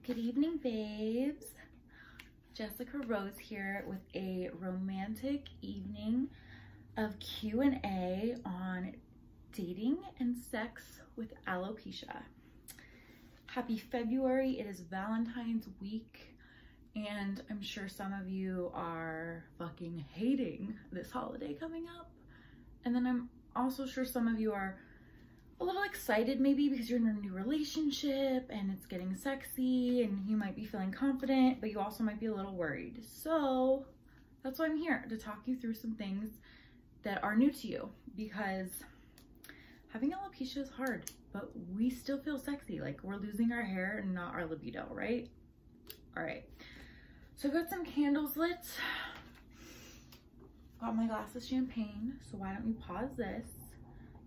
Good evening, babes. Jessica Rose here with a romantic evening of Q&A on dating and sex with alopecia. Happy February. It is Valentine's week, and I'm sure some of you are fucking hating this holiday coming up. And then I'm also sure some of you are a little excited maybe because you're in a new relationship and it's getting sexy and you might be feeling confident, but you also might be a little worried. So that's why I'm here, to talk you through some things that are new to you, because having alopecia is hard, but we still feel sexy. Like, we're losing our hair and not our libido, right? All right, so I've got some candles lit. Got my glass of champagne, so why don't you pause this,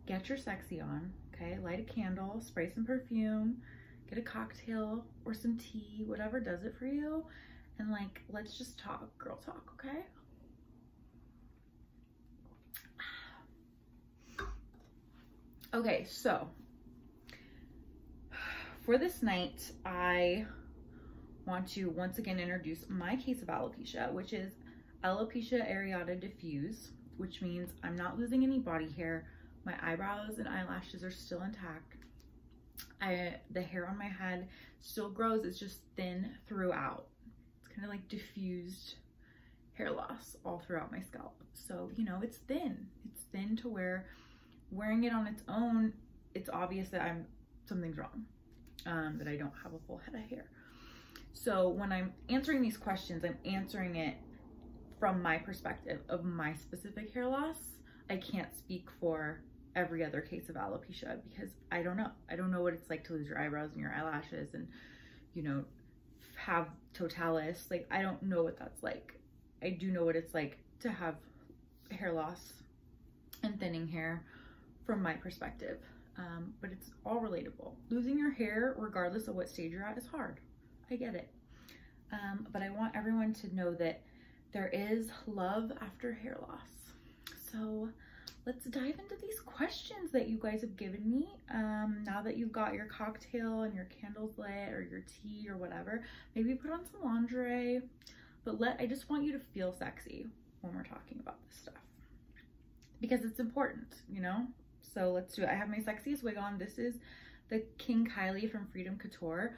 get your sexy on, okay? Light a candle, spray some perfume, get a cocktail or some tea, whatever does it for you, and like, let's just talk, girl talk, okay? Okay, so for this night, I want to once again introduce my case of alopecia, which is alopecia areata diffuse, which means I'm not losing any body hair. My eyebrows and eyelashes are still intact. The hair on my head still grows, it's just thin throughout. It's kind of like diffused hair loss all throughout my scalp. So, you know, it's thin. It's thin to where wearing it on its own, it's obvious that something's wrong, that I don't have a full head of hair. So when I'm answering these questions, I'm answering it from my perspective of my specific hair loss. I can't speak for every other case of alopecia because I don't know. I don't know what it's like to lose your eyebrows and your eyelashes and, you know, have totalis. Like, I don't know what that's like. I do know what it's like to have hair loss and thinning hair from my perspective, but it's all relatable. Losing your hair, regardless of what stage you're at, is hard. I get it. But I want everyone to know that there is love after hair loss. So let's dive into these questions that you guys have given me. Now that you've got your cocktail and your candles lit or your tea or whatever, maybe put on some lingerie, but I just want you to feel sexy when we're talking about this stuff, because it's important, you know? So let's do it. I have my sexiest wig on. This is the King Kylie from Freedom Couture.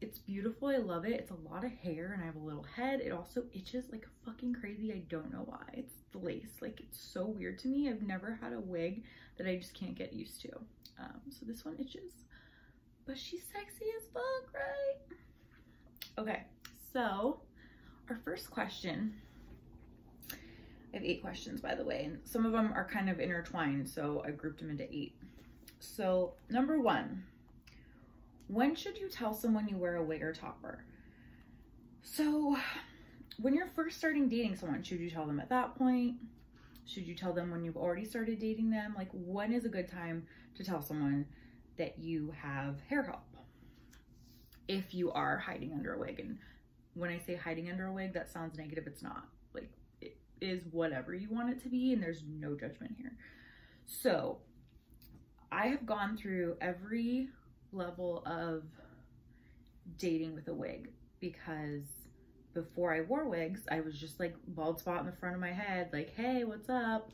It's beautiful. I love it. It's a lot of hair and I have a little head. It also itches like fucking crazy. I don't know why. It's the lace. Like, it's so weird to me. I've never had a wig that I just can't get used to. So this one itches, but she's sexy as fuck, right? Okay, so our first question, I have 8 questions, by the way, and some of them are kind of intertwined, so I grouped them into 8. So number 1, when should you tell someone you wear a wig or topper? So when you're first starting dating someone, should you tell them at that point? Should you tell them when you've already started dating them? Like, when is a good time to tell someone that you have hair help if you are hiding under a wig? And when I say hiding under a wig, that sounds negative. It's not. Like, it is whatever you want it to be, and there's no judgment here. So I have gone through every level of dating with a wig, because before I wore wigs, I was just like bald spot in the front of my head, like, hey, what's up?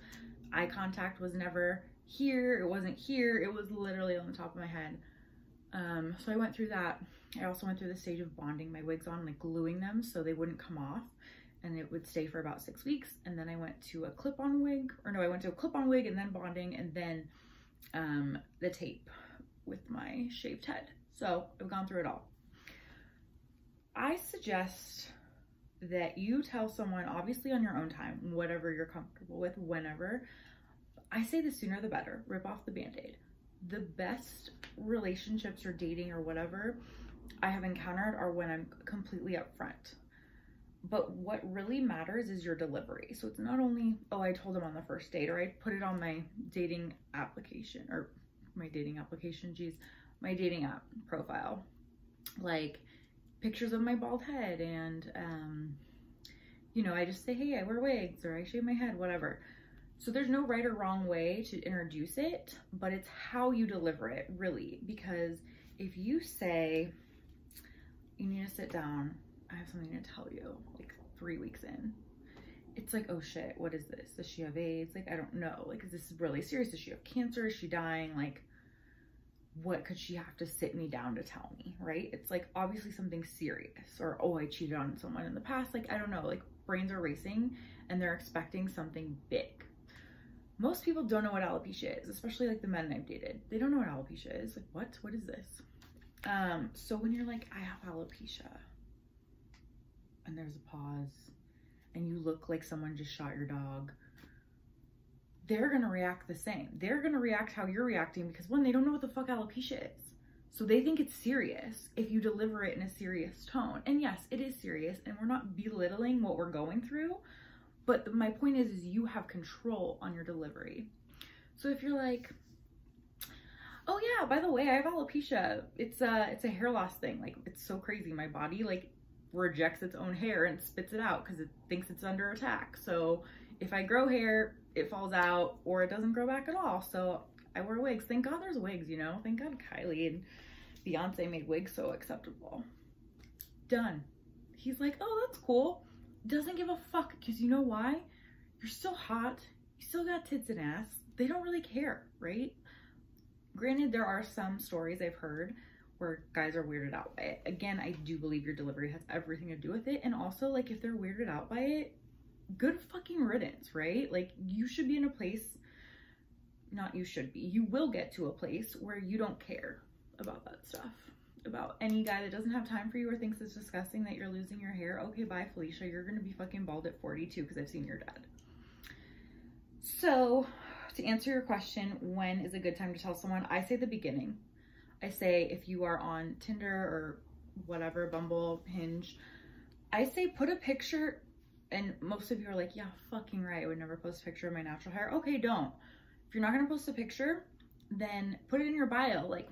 Eye contact was never here. It wasn't here. It was literally on the top of my head. So I went through that. I also went through the stage of bonding my wigs on, like gluing them so they wouldn't come off, and it would stay for about 6 weeks. And then I went to a clip-on wig, or no, I went to a clip-on wig and then bonding, and then the tape with my shaved head. So I've gone through it all. I suggest that you tell someone, obviously on your own time, whatever you're comfortable with, whenever. I say the sooner the better. Rip off the band-aid. The best relationships or dating or whatever I have encountered are when I'm completely upfront. But what really matters is your delivery. So it's not only, oh, I told him on the first date, or I put it on my dating application, or my dating application, geez, my dating app profile, like pictures of my bald head, and you know, I just say, hey, I wear wigs, or I shave my head, whatever. So there's no right or wrong way to introduce it, but it's how you deliver it, really. Because if you say, you need to sit down. I have something to tell you, like 3 weeks in. It's like, oh shit, what is this? Does she have AIDS? Like, I don't know. Like, is this really serious? Does she have cancer? Is she dying? Like, what could she have to sit me down to tell me, right? It's like obviously something serious, or, oh, I cheated on someone in the past. Like, I don't know, like brains are racing and they're expecting something big. Most people don't know what alopecia is, especially like the men I've dated. They don't know what alopecia is. Like, what is this? So when you're like, I have alopecia, and there's a pause, and you look like someone just shot your dog, they're gonna react the same. They're gonna react how you're reacting because, one, they don't know what the fuck alopecia is. So they think it's serious if you deliver it in a serious tone. And yes, it is serious, and we're not belittling what we're going through, but my point is you have control on your delivery. So if you're like, oh yeah, by the way, I have alopecia. It's a hair loss thing. Like, it's so crazy. My body like rejects its own hair and spits it out because it thinks it's under attack. So if I grow hair, it falls out or it doesn't grow back at all. So I wear wigs. Thank God there's wigs, you know? Thank God Kylie and Beyonce made wigs so acceptable. Done. He's like, oh, that's cool. Doesn't give a fuck, because you know why? You're still hot. You still got tits and ass. They don't really care, right? Granted, there are some stories I've heard where guys are weirded out by it. Again, I do believe your delivery has everything to do with it. And also, like, if they're weirded out by it, good fucking riddance, right? Like, you should be in a place, not you should be, you will get to a place where you don't care about that stuff. About any guy that doesn't have time for you or thinks it's disgusting that you're losing your hair. Okay, bye, Felicia. You're gonna be fucking bald at 42 because I've seen your dad. So, to answer your question, when is a good time to tell someone? I say the beginning. I say if you are on Tinder or whatever, Bumble, Hinge, I say put a picture. And most of you are like, yeah, fucking right. I would never post a picture of my natural hair. Okay, don't. If you're not going to post a picture, then put it in your bio. Like,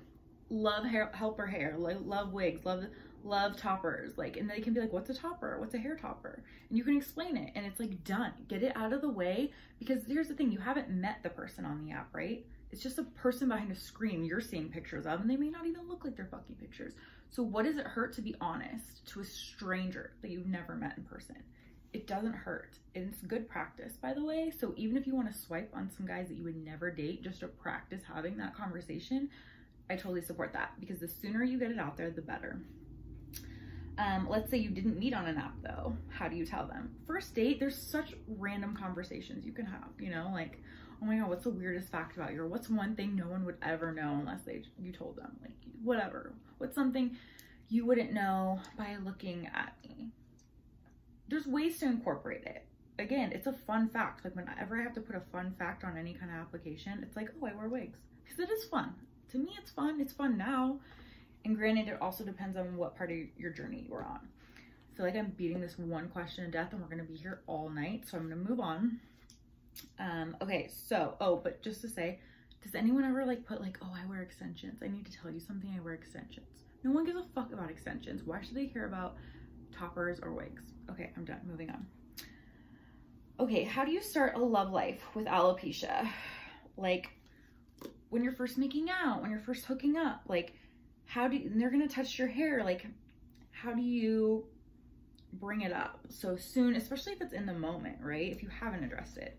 love hair, helper hair, like, love wigs, love toppers. Like, and they can be like, what's a topper? What's a hair topper? And you can explain it. And it's like, done. Get it out of the way. Because here's the thing. You haven't met the person on the app, right? It's just a person behind a screen you're seeing pictures of. And they may not even look like they're fucking pictures. So what does it hurt to be honest to a stranger that you've never met in person? It doesn't hurt. And it's good practice, by the way. So even if you want to swipe on some guys that you would never date just to practice having that conversation, I totally support that, because the sooner you get it out there, the better. Let's say you didn't meet on an app though. How do you tell them? First date, there's such random conversations you can have, you know, like, oh my God, what's the weirdest fact about you? Or what's one thing no one would ever know unless you told them? Like, whatever. What's something you wouldn't know by looking at me? There's ways to incorporate it. Again, it's a fun fact. Like, whenever I have to put a fun fact on any kind of application, it's like, oh, I wear wigs. Because it is fun. To me, it's fun. It's fun now. And granted, it also depends on what part of your journey you are on. I feel like I'm beating this one question to death and we're going to be here all night. So I'm going to move on. Okay, so, oh, but just to say, does anyone ever like put like, oh, I wear extensions? I need to tell you something, I wear extensions. No one gives a fuck about extensions. Why should they care about toppers or wigs? Okay, I'm done. Moving on. Okay, how do you start a love life with alopecia? Like, when you're first making out, when you're first hooking up, like, how do you, and they're gonna touch your hair, like, how do you bring it up so soon, especially if it's in the moment, right? If you haven't addressed it.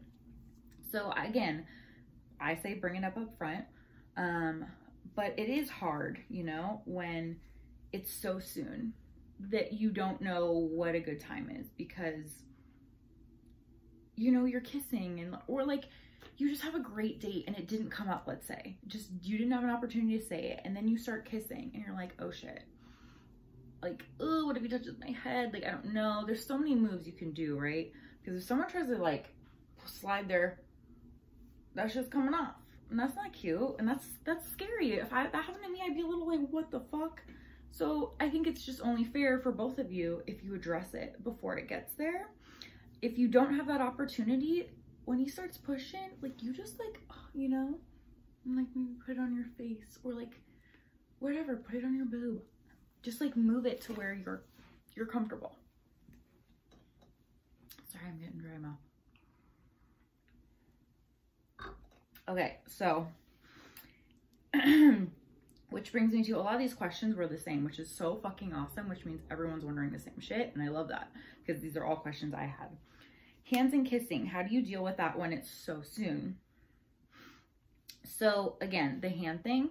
So again, I say bring it up front, but it is hard, you know, when it's so soon that you don't know what a good time is, because, you know, you're kissing and, or like, you just have a great date and it didn't come up, let's say, just, you didn't have an opportunity to say it. And then you start kissing and you're like, oh shit. Like, oh, what if he touches my head? Like, I don't know. There's so many moves you can do, right? Because if someone tries to like slide their, that shit's coming off. And that's not cute. And that's scary. If that happened to me, I'd be a little like, what the fuck? So I think it's just only fair for both of you if you address it before it gets there. If you don't have that opportunity, when he starts pushing, like, you just like, you know, and like maybe put it on your face or like whatever, put it on your boob. Just like move it to where you're comfortable. Sorry, I'm getting dry mouth. Okay, so Which brings me to a lot of these questions were the same, which is so fucking awesome, which means everyone's wondering the same shit. And I love that because these are all questions I had. Hands and kissing. How do you deal with that when it's so soon? So again, the hand thing,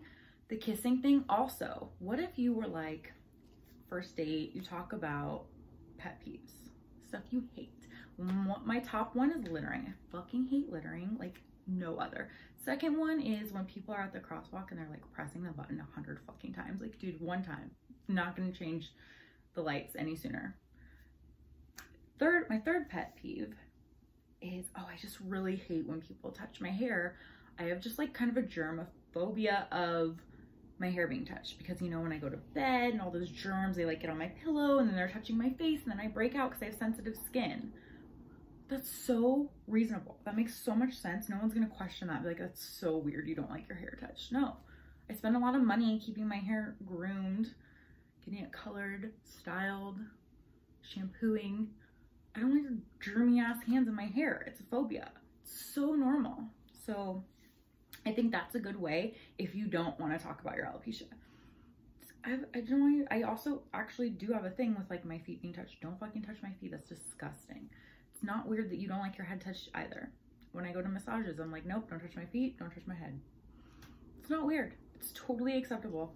the kissing thing also. What if you were like, first date, you talk about pet peeves, stuff you hate. My top one is littering. I fucking hate littering like no other. Second one is when people are at the crosswalk and they're like pressing the button 100 fucking times. Like, dude, one time, not gonna change the lights any sooner. My third pet peeve is, oh, I just really hate when people touch my hair. I have just like kind of a germophobia of my hair being touched, because you know, when I go to bed and all those germs, they like get on my pillow and then they're touching my face and then I break out because I have sensitive skin. That's so reasonable. That makes so much sense. No one's gonna question that. Be like, that's so weird, you don't like your hair touched. No, I spend a lot of money keeping my hair groomed, getting it colored, styled, shampooing. I don't like germy ass hands in my hair. It's a phobia. It's so normal. So I think that's a good way if you don't want to talk about your alopecia. I also actually do have a thing with like my feet being touched. Don't fucking touch my feet. That's disgusting. It's not weird that you don't like your head touched either. When I go to massages, I'm like, nope, don't touch my feet, don't touch my head. It's not weird. It's totally acceptable.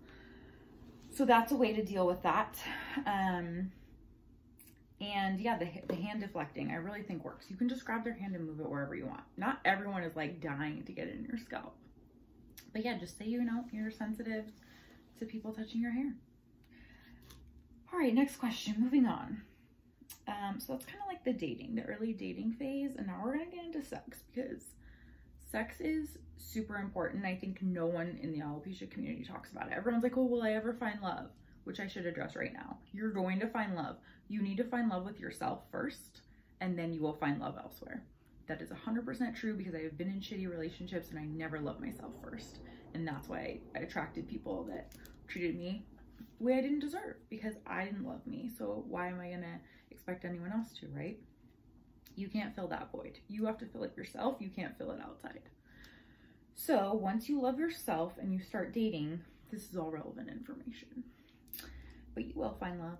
So that's a way to deal with that. And yeah, the hand deflecting, I really think works. You can just grab their hand and move it wherever you want. Not everyone is like dying to get it in your scalp. But yeah, just say, you know, you're sensitive to people touching your hair. All right, next question, moving on. So it's kind of like the early dating phase. And now we're gonna get into sex, because sex is super important. I think no one in the alopecia community talks about it. Everyone's like, oh, will I ever find love? Which I should address right now. You're going to find love. You need to find love with yourself first, and then you will find love elsewhere. That is 100% true, because I have been in shitty relationships and I never loved myself first. And that's why I attracted people that treated me the way I didn't deserve, because I didn't love me. So why am I gonna expect anyone else to, right? You can't fill that void. You have to fill it yourself. You can't fill it outside. So once you love yourself and you start dating, this is all relevant information, but you will find love.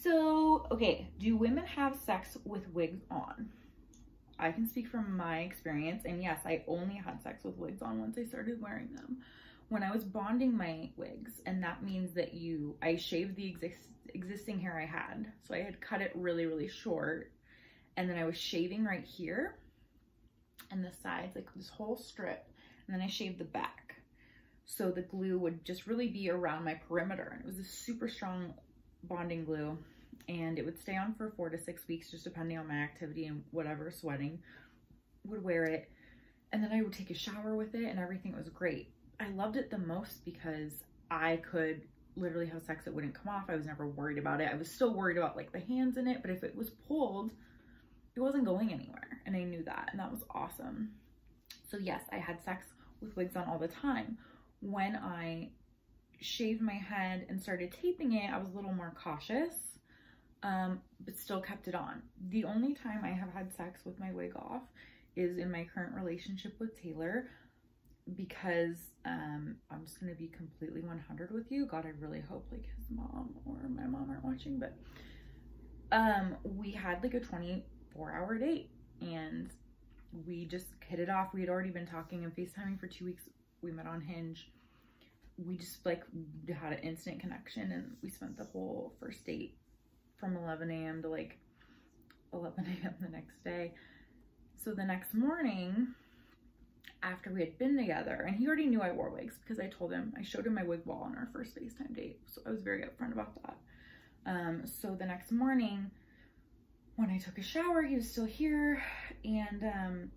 So, okay, do women have sex with wigs on? I can speak from my experience, and yes, I only had sex with wigs on once I started wearing them. When I was bonding my wigs, and that means that I shaved the existing hair I had. So I had cut it really, really short, and then I was shaving right here and the sides, like this whole strip, and then I shaved the back. So the glue would just really be around my perimeter, and it was a super strong bonding glue, and it would stay on for 4 to 6 weeks, just depending on my activity and whatever, sweating, would wear it. And then I would take a shower with it and everything was great. I loved it the most because I could literally have sex that wouldn't come off. I was never worried about it. I was still worried about like the hands in it, but if it was pulled, it wasn't going anywhere. And I knew that, and that was awesome. So yes, I had sex with wigs on all the time. When I shaved my head and started taping it, I was a little more cautious, but still kept it on. The only time I have had sex with my wig off is in my current relationship with Taylor, because I'm just gonna be completely 100 with you. God, I really hope like his mom or my mom aren't watching, but we had like a 24-hour date and we just hit it off. We had already been talking and FaceTiming for 2 weeks. We met on Hinge. We just like had an instant connection, and we spent the whole first date from 11 a.m. to like 11 a.m. the next day. So the next morning, after we had been together, and he already knew I wore wigs because I showed him my wig wall on our first FaceTime date. So I was very upfront about that. So the next morning, when I took a shower, he was still here, and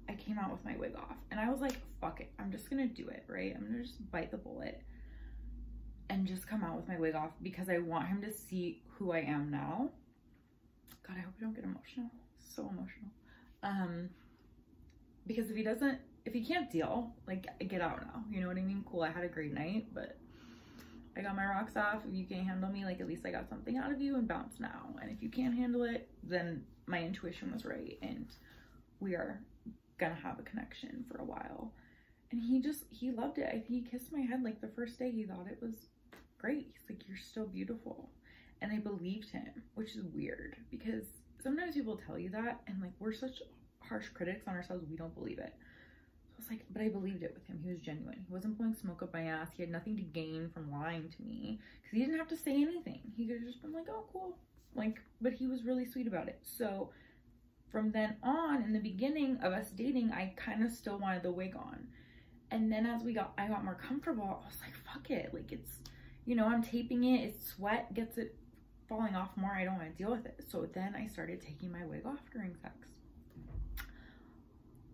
I came out with my wig off, and I was like, fuck it, I'm just gonna do it, right? I'm gonna just bite the bullet and just come out with my wig off, because I want him to see who I am now. God, I hope I don't get emotional. So emotional. Because if he can't deal, like, get out now, you know what I mean? Cool, I had a great night, but I got my rocks off. If you can't handle me, like, at least I got something out of you, and bounce now. And if you can't handle it, then my intuition was right, and we are gonna have a connection for a while. And he loved it. He kissed my head like the first day. He thought it was great. He's like, you're still beautiful. And I believed him, which is weird because sometimes people tell you that and like we're such harsh critics on ourselves, we don't believe it. So I was like, but I believed it with him. He was genuine. He wasn't blowing smoke up my ass. He had nothing to gain from lying to me because he didn't have to say anything. He could have just been like, oh, cool. Like, but he was really sweet about it. So from then on, in the beginning of us dating, I kind of still wanted the wig on. And then as I got more comfortable, I was like, fuck it. Like it's, you know, I'm taping it, it's sweat, gets it falling off more. I don't want to deal with it. So then I started taking my wig off during sex.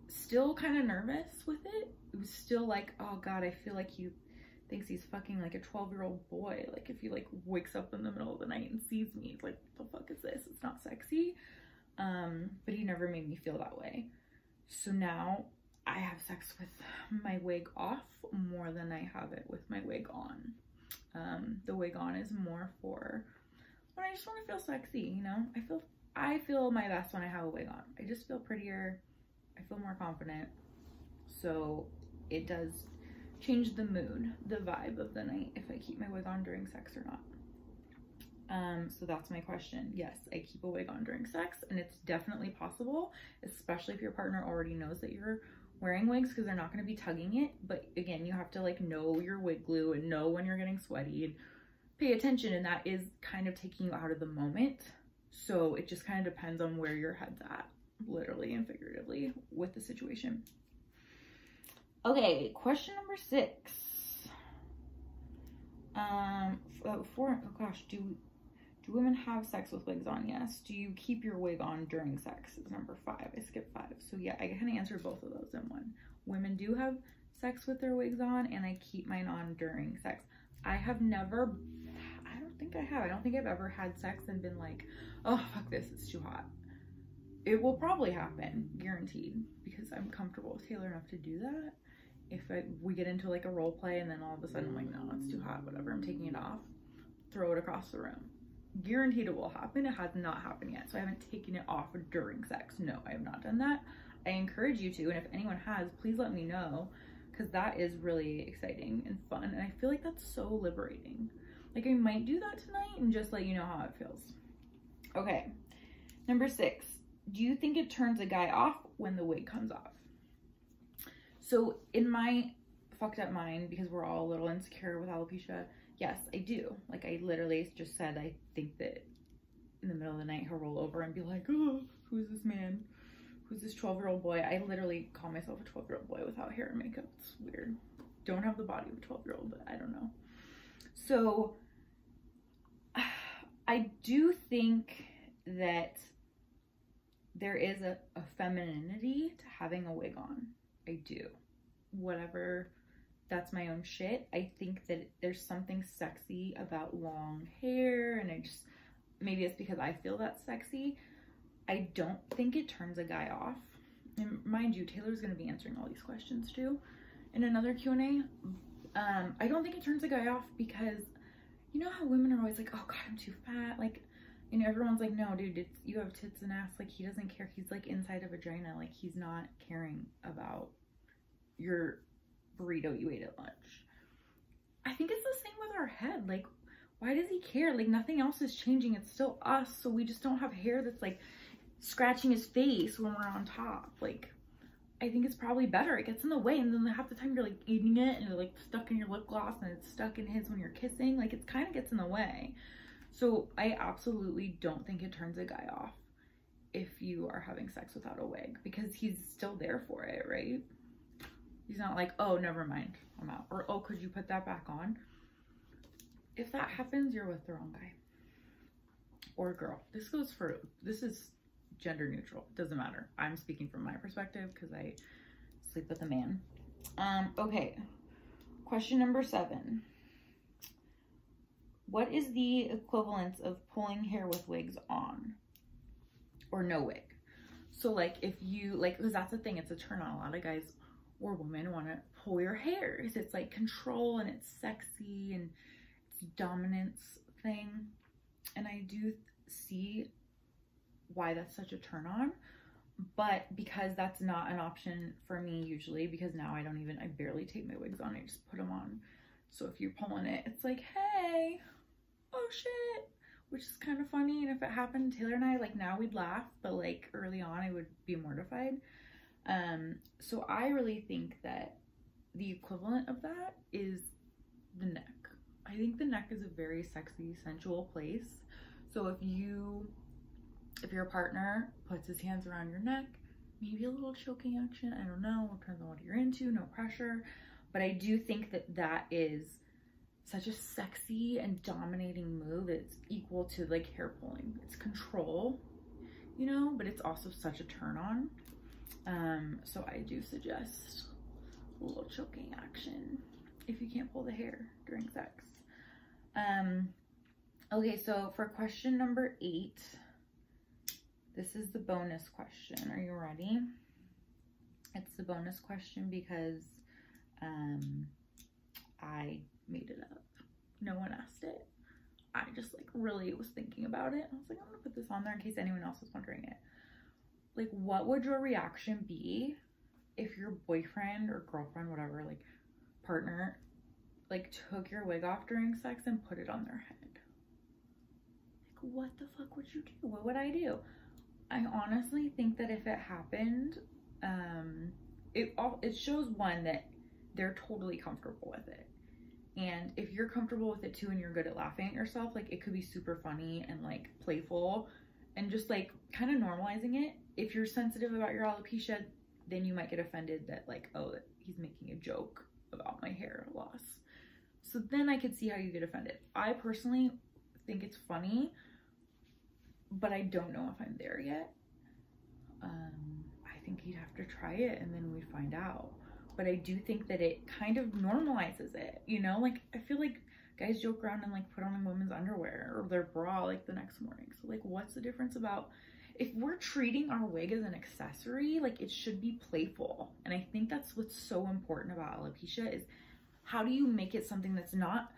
Still kind of nervous with it. It was still like, oh God, I feel like he thinks he's fucking like a 12-year-old boy. Like if he like wakes up in the middle of the night and sees me, it's like, what the fuck is this? It's not sexy. But he never made me feel that way. So now I have sex with my wig off more than I have it with my wig on. The wig on is more for when I just want to feel sexy, you know? I feel my best when I have a wig on. I just feel prettier. I feel more confident. So it does change the mood, the vibe of the night if I keep my wig on during sex or not. So that's my question. Yes, I keep a wig on during sex, and it's definitely possible, especially if your partner already knows that you're wearing wigs, because they're not going to be tugging it. But again, you have to like know your wig glue and know when you're getting sweaty and pay attention, and that is kind of taking you out of the moment. So it just kind of depends on where your head's at, literally and figuratively, with the situation. Okay, question number 6. Oh gosh, do women have sex with wigs on? Yes. Do you keep your wig on during sex? Is number 5. I skipped 5. So yeah, I kind of answered both of those in one. Women do have sex with their wigs on, and I keep mine on during sex. I don't think I have. I don't think I've ever had sex and been like, oh, fuck this, it's too hot. It will probably happen, guaranteed, because I'm comfortable with Taylor enough to do that. If we get into like a role play and then all of a sudden I'm like, no, it's too hot, whatever, I'm taking it off, throw it across the room. Guaranteed it will happen. It has not happened yet, so I haven't taken it off during sex. No, I have not done that. I encourage you to, and if anyone has, please let me know, because that is really exciting and fun, and I feel like that's so liberating. Like I might do that tonight and just let you know how it feels. Okay, number 6. Do you think it turns a guy off when the wig comes off? So in my fucked up mind, because we're all a little insecure with alopecia, yes, I do. Like I literally just said, I think that in the middle of the night he'll roll over and be like, oh, who's this man? Who's this 12-year-old boy? I literally call myself a 12-year-old boy without hair and makeup. It's weird. Don't have the body of a 12-year-old, but I don't know. So I do think that there is a femininity to having a wig on. I do. Whatever, that's my own shit. I think that there's something sexy about long hair, and maybe it's because I feel that's sexy. I don't think it turns a guy off. And mind you, Taylor's going to be answering all these questions too in another Q&A. I don't think it turns a guy off because you know how women are always like, oh God, I'm too fat. Like, you know, everyone's like, no, dude, you have tits and ass. Like, he doesn't care. He's like inside a vagina. Like, he's not caring about your burrito you ate at lunch. I think it's the same with our head. Like, why does he care? Like, nothing else is changing. It's still us. So we just don't have hair that's like scratching his face when we're on top. Like, I think it's probably better. It gets in the way, and then half the time you're like eating it and you're like stuck in your lip gloss, and it's stuck in his when you're kissing. Like, it kind of gets in the way. So I absolutely don't think it turns a guy off if you are having sex without a wig, because he's still there for it, right? He's not like, oh, never mind, I'm out. Or, oh, could you put that back on? If that happens, you're with the wrong guy or girl. This is gender neutral. It doesn't matter. I'm speaking from my perspective because I sleep with a man. Okay. Question number 7. What is the equivalence of pulling hair with wigs on or no wig? So like if you like, because that's the thing, it's a turn on. A lot of guys or women want to pull your hair because it's like control and it's sexy and it's a dominance thing. And I do see why that's such a turn on, But because that's not an option for me usually, because now I barely take my wigs on, I just put them on. So if you're pulling it, it's like, hey, oh shit, which is kind of funny. And if it happened to Taylor and I, like now we'd laugh, but like early on I would be mortified. So I really think that the equivalent of that is the neck. I think the neck is a very sexy, sensual place. So if your partner puts his hands around your neck, maybe a little choking action, I don't know, it depends on what you're into, no pressure. But I do think that that is such a sexy and dominating move. It's equal to like hair pulling. It's control, you know, but it's also such a turn on. So I do suggest a little choking action if you can't pull the hair during sex. Okay, so for question number 8, this is the bonus question. Are you ready? It's the bonus question because I made it up. No one asked it. I just like really was thinking about it. I was like, I'm gonna put this on there in case anyone else was wondering it. Like, what would your reaction be if your boyfriend or girlfriend, whatever, like partner, like took your wig off during sex and put it on their head? Like, what the fuck would you do? What would I do? I honestly think that if it happened, it shows one that they're totally comfortable with it. And if you're comfortable with it too and you're good at laughing at yourself, like it could be super funny and like playful and just like kind of normalizing it. If you're sensitive about your alopecia, then you might get offended that like, oh, he's making a joke about my hair loss. So then I could see how you get offended. I personally think it's funny, but I don't know if I'm there yet. I think you'd have to try it and then we'd find out. But I do think that it kind of normalizes it, you know? Like, I feel like guys joke around and like put on women's underwear or their bra like the next morning. So like, what's the difference about, if we're treating our wig as an accessory, like it should be playful. And I think that's what's so important about alopecia is how do you make it something that's not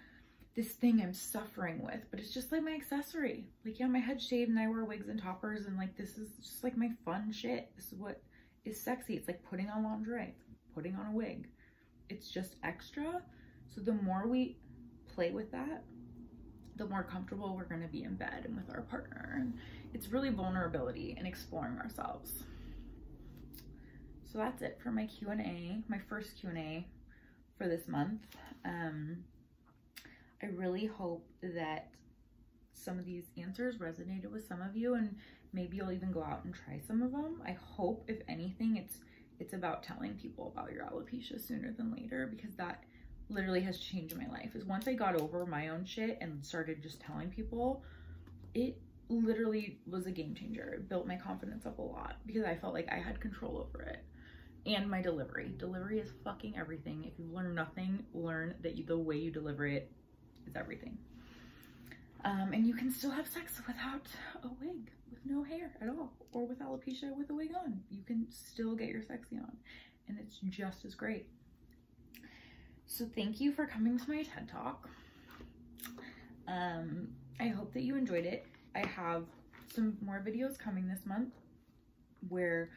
this thing I'm suffering with, but it's just like my accessory. Like, yeah, my head's shaved and I wear wigs and toppers and like, this is just like my fun shit. This is what is sexy. It's like putting on lingerie, putting on a wig. It's just extra. So the more we play with that, the more comfortable we're going to be in bed and with our partner. And it's really vulnerability and exploring ourselves. So that's it for my Q&A, my first Q&A for this month. I really hope that some of these answers resonated with some of you, and maybe you'll even go out and try some of them. I hope, if anything, it's about telling people about your alopecia sooner than later, because that literally has changed my life. Is once I got over my own shit and started just telling people, it literally was a game changer. It built my confidence up a lot because I felt like I had control over it. And my delivery. Delivery is fucking everything. If you've learned nothing, learn that the way you deliver it is everything. And you can still have sex without a wig, with no hair at all, or with alopecia with a wig on. You can still get your sexy on, and it's just as great. So thank you for coming to my TED Talk. I hope that you enjoyed it. I have some more videos coming this month where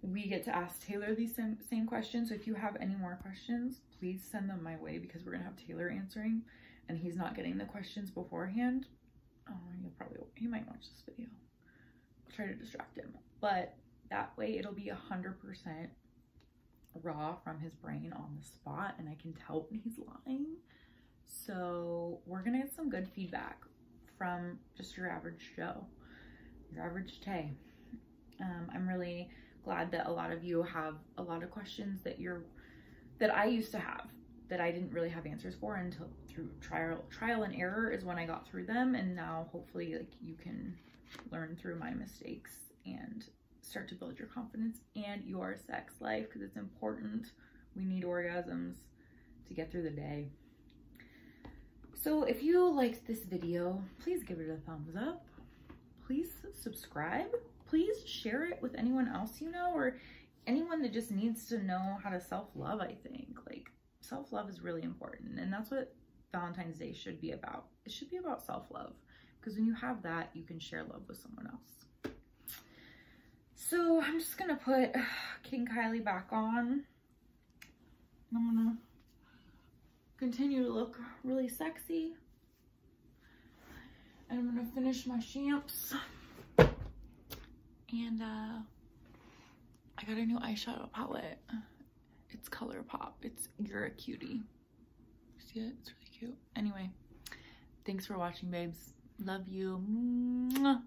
we get to ask Taylor these same questions. So if you have any more questions, please send them my way, because we're gonna have Taylor answering and he's not getting the questions beforehand. Oh, he might watch this video. I'll try to distract him, but that way it'll be 100% raw from his brain on the spot, and I can tell when he's lying. So we're gonna get some good feedback from just your average Joe, your average Tay. I'm really glad that a lot of you have a lot of questions that I used to have, that I didn't really have answers for until through trial and error is when I got through them. And now hopefully like you can learn through my mistakes and start to build your confidence and your sex life, because it's important. We need orgasms to get through the day. So if you liked this video, please give it a thumbs up. Please subscribe. Please share it with anyone else you know, or anyone that just needs to know how to self-love. I think like self-love is really important, and that's what Valentine's Day should be about. It should be about self-love, because when you have that, you can share love with someone else. So I'm just gonna put King Kylie back on. I'm gonna continue to look really sexy. And I'm gonna finish my champs. And I got a new eyeshadow palette. It's ColourPop. It's You're a Cutie. See it? It's really cute. Anyway, thanks for watching, babes. Love you. Mwah.